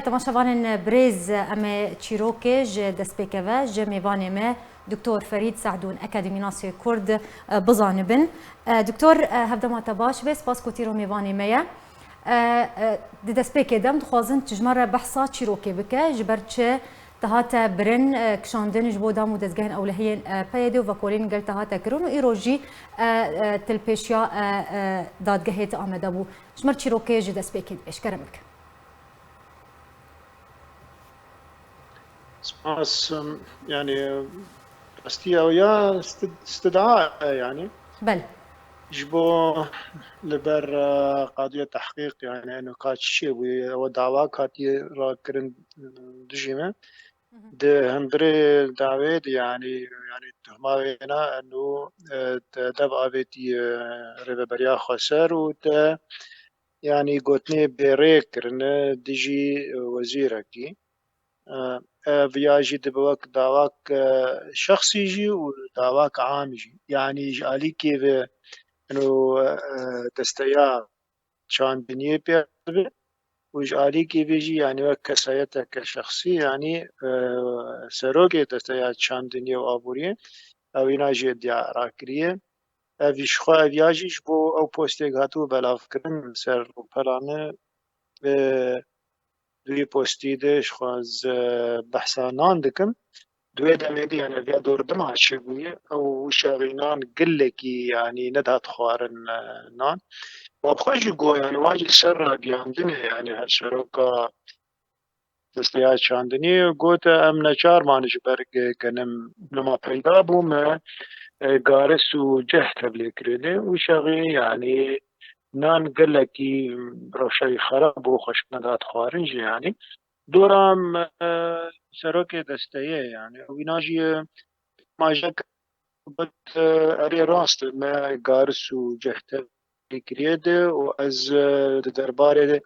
تماشاوان بريز ام تشيروكي دسبيكافا جميفاني ما دكتور فريد سعدون اكاديمي ناسي كرد بزانبن دكتور هفدا ما تباش بس باسكو تيرو ميفاني مايا دسبيكي دم دخوازن تجمر بحصا تشيروكي بكا جبرتش تهاتا برن كشاندن جبو دامو دزگهن اولهين بايدو وكولين قال تهاتا كرون ايروجي تلبيشيا دادگهيت امدابو جمر تشيروكي دسبيكي باش كرمك سپاس يعني استياويا استدعاء يعني بل جبو لبر قضية تحقيق يعني نقاط شيء ودعوة كاتي راكرن دجيمة ده هندري دعوات يعني تهماوينا انه تبقى بيتي ربابريا خسر وت يعني قوتني بريكرن دجي وزيركي فياجي دبوك دعواك شخصي جي ودعواك عام جي يعني جالي كيف انه تستيا شان بنيه بيربي وجالي كيف يجي يعني وكسايتك كشخصي يعني سروكي تستيا شان دنيا وابوريه او يناجي ديا راكريه افيش خو افياجي جبو او بوستيك هاتو بلاف كرن سر بلانه دوی پستی دش خواز بحثانان دکم دوی دمیدی يعني بیا دور دم شبیه او شاغینان قلکی يعني ندهت خوارن نان وابخوش جو يعني واجد سر بياندني يعني هالشروكا تستيات شاندني قوت ام نشار ما نجبرق كنم لما پیدا بوم قارس وجهت بليكريدي وشاغي يعني نان قلکی روشي خراب وخش ندهت خوارنج يعني دورم سروك دستيه يعني ويناجي ما جاك بت اري راست ما قارس وجهته كريد واز درباري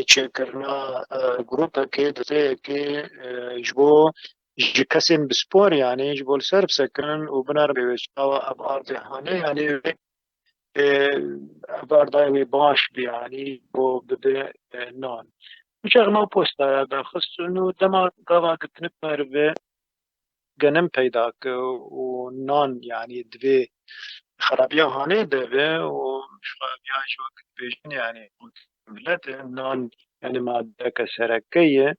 تشكرنا جروب كي جبو جكسم بسبور يعني جبو السرب سكن وبنار بيشاوا ابارد هاني يعني ابارد باش يعني بو بده نان شغله بوستا هذا خص انه دما قضا كنت نتمر بجنم بيداك ونان يعني دبي خرابيا هاني دبي ومش خرابيا شو وقت بيجن يعني بلاد نان يعني ما دك سركية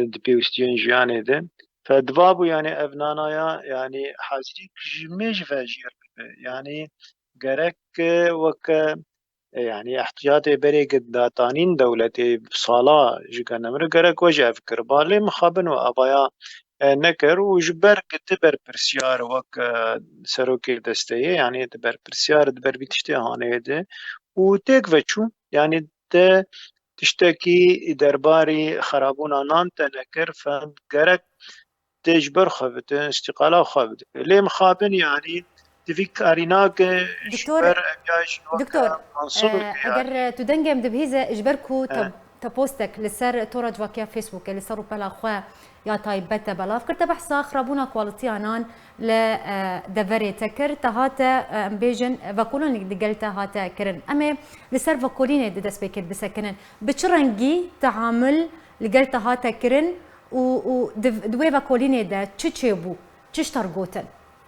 دبي وستين جياني ده فدبابو يعني ابنانايا يعني حاجري جميج فاجير يعني جرك وك يعني احتياطي بري قد داتانين دولتي بصلاة جيكا نمر قرق وجه فكر بالي مخابن وابايا نكر وجبر كتبر برسيار وك سروكي دستيه يعني تبر برسيار دبر بيتشتي هانيده وتيك وچو يعني تشتكي درباري خرابونا نان تنكر فقرق تجبر خبت استقالة خبت ليه مخابن يعني تفيك أريناك دكتور جبر أجاش دكتور منصب يعني اگر تدنجم دبهيزه اجبركو تبوستك لسر تورج واكيا فيسبوك اللي صاروا بلا اخوا يا تايبتا بلا فكرت بحثا خرابونا كواليتي انان ل دفري تكر تهاتا امبيجن فاكولون دقلتا هاتا كرن اما لسر فاكولين ددس بيكت بسكنن بتشرنجي تعامل لقلتا هاتا كرن و دوي فاكولين دا تشيبو تشترغوتن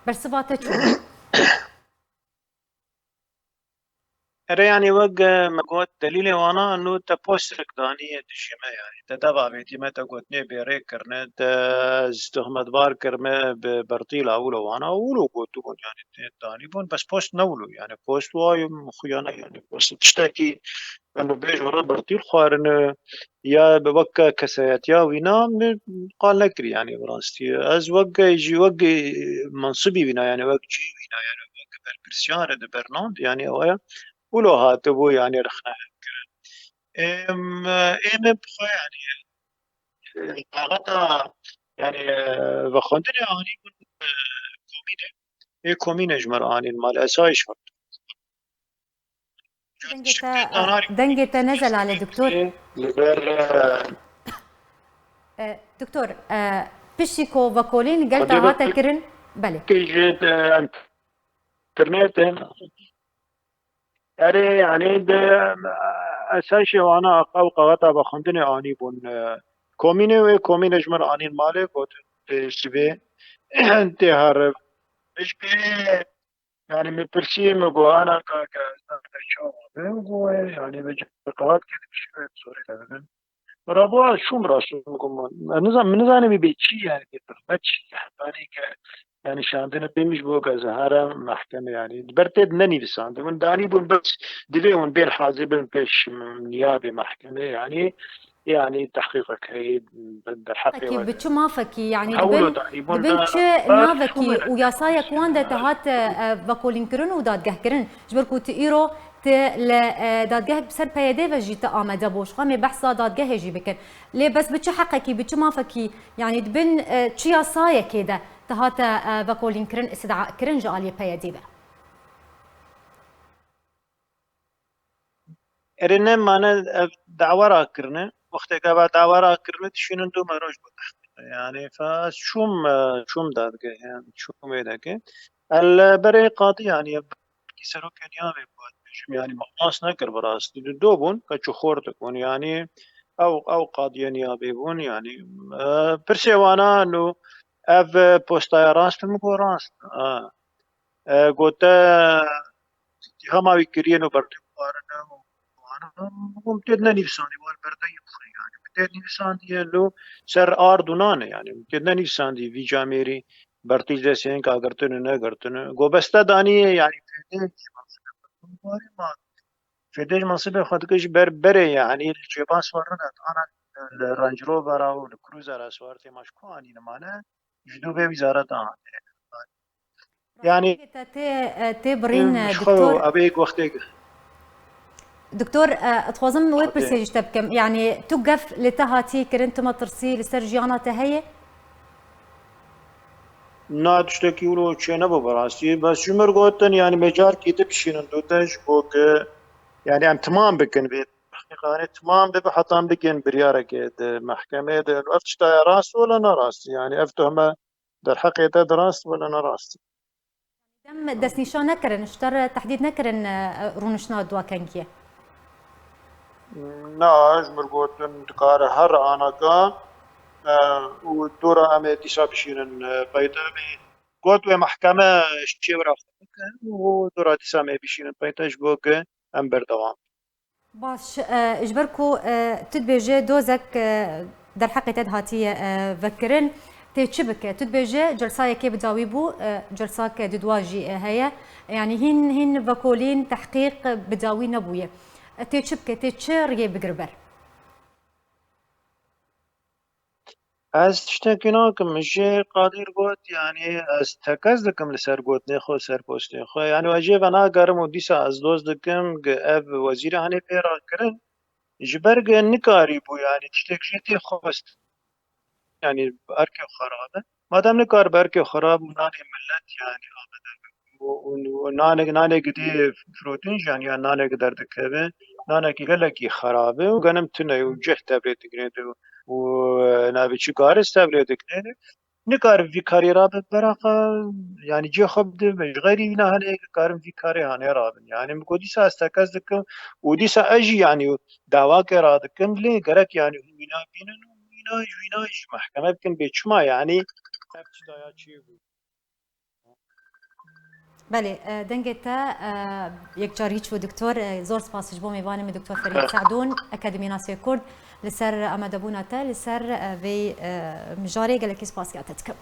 برسباتا تشو يعني وقع مقوت دليل وانا انه تبوست ركضانية دشيمة يعني تتابع بيتي ما تقوتني بريك كرنت استهمت بار كرمة ببرطيلة اولو وانا اولو قوتو يعني تاني بون بس بوست نولو يعني بوست واي مخيانة يعني بوست تشتكي انه بيج ورا برطيل خوارن يا بوكا كسيات يا وينا قال نكري يعني برانستي از وقع يجي وقع منصبي بنا يعني وقع جي وينا يعني وقع بربرسيان برناند يعني هو ولو هاتبو يعني رخنا بخو يعني طاقتا يعني بخوندني اني من كومينه كومينه جمر اني المال اسايش دنجتا نزل على دكتور دكتور بيشيكو فاكولين قلت هاتا كرن بلي كيجت انترنت يعني اساس وانا او قواتا بخندني اني بون كوميني وكوميني جمر اني مالك شبه انت هرب مش بي يعني من برسيم جو انا شو يعني بجي قوات كده بشوية سوري رابع شو مراسم نظام نظامي بيتشي يعني بتفتش يعني يعني شاندنا بيمش بوكا زهارة محكمة يعني برتد نني بساند من داني بون بس دليون بين حاضر بيش نيابة محكمة يعني يعني تحقيقك هي بالحق فكي ولا بتشو ما فكي يعني حولوا دبن تقريبا دبن تش بس شو نافكي من وياسايا كواندا تهات فاكولين كرن وداد جهكرن جبركو تيرو ت ل داد جهك بسر بيدي فجي تقام دبوش قامي بحثا داد جه يجي بكن ليه بس بتشو حقكي بتشو ما فكي يعني دبن تشي ياسايا كده تهات فاكولين كرن استدعاء كرن جالي بيدي بقى ارنه مانا دعوة راكرنا وقت قبل دعوة راكرنا تشين انتو مروج بتحقيق يعني فشوم داد جه يعني شوم يدك البري قاضي يعني كسرو كنيا بيبود يعني مقاس نكر براس دوبون كچو خورتكون يعني او قاضي نيابي بون يعني برسيوانا انه اف بوستا راس في المقوراس قلت هما بيكرينو برتي مقارنة وانا ممتدنا نفساني والبرده يبخي يعني ممتدني نفساني لو سر آردونانه يعني ممتدنا نفساني في جاميري برتيج دسين کا کرتن نه کرتن گو بسته دانی يعني فيديش منصب خدكش بره يعني الجبان سوارنا انا الرانج روفر او الكروزر سوارتي مشكو اني نمانه جدو به وزارة يعني تي برين مشخو دكتور ابيك وقتك دكتور اتوازم وي خاطئ برسيج تبكم يعني توقف لتهاتي كرنت ما ترسي لسرجيانا تهي نه تشتكي ولو شيء نبو براسي بس شمر قوتن يعني مجار كي تبشين دوتش بوك يعني ام تمام بكن بيت حقيقة يعني تمام بيت حتى بكن بريارة كده محكمة ده افتش تا راس ولا انا راس يعني افتهم در حقيقة دراس ولا انا راس دم دس نشان نكرن اشتر تحديد نكرن رونشنا دوا كنكيه نه شمر قوتن دكار هر انا كان ودورة امي تسا بشين بيتا قوت محكمة شيء ورا ودورة تسا مي بشين بيتا جبوك ام بردوام باش اجبركو تدبيجي دوزك در حقي تد هاتي فكرن تشبك تدبيجي جلسايا كي بداوي بو جلساك ددواجي هيا يعني هن فاكولين تحقيق بداوي نبويه تشبك تشري بقربر از تشتكيناكم مشي قادر قوت يعني از تكز دكم لسر قوت نخو سر پوست نخو يعني واجه بنا قرم وديسا از دوز دكم اب وزير هاني بيرا كرن جبرگ نكاري بو يعني تشتكي خوست يعني بأركي خرابة ما دام نكار بأركي خراب وناني ملت يعني وناني قدي فروتنج يعني ناني قدر دكبه ناني كي قالك خرابه وقنم تنه وجه تبريد قريده ونابي شو قارس تبريد قريده نكار في كاري رابط براقة يعني جي خبد مش غيري هنا هني كارم في كاري هني رابط يعني مقودي سا استكاز دكم ودي سا اجي يعني دعواك رادكم ليه قرك يعني هنا بينن وينا محكمة بكن بيتشما يعني افتش دايا چي بو بله دنگتا یک جار هیچ و دکتور زور سپاسش بو میوانم دکتور فرید سعدون اکادمی ناسیو کرد لسر امدبونا تا لسر وی مجاری گلکی سپاس گاتتکم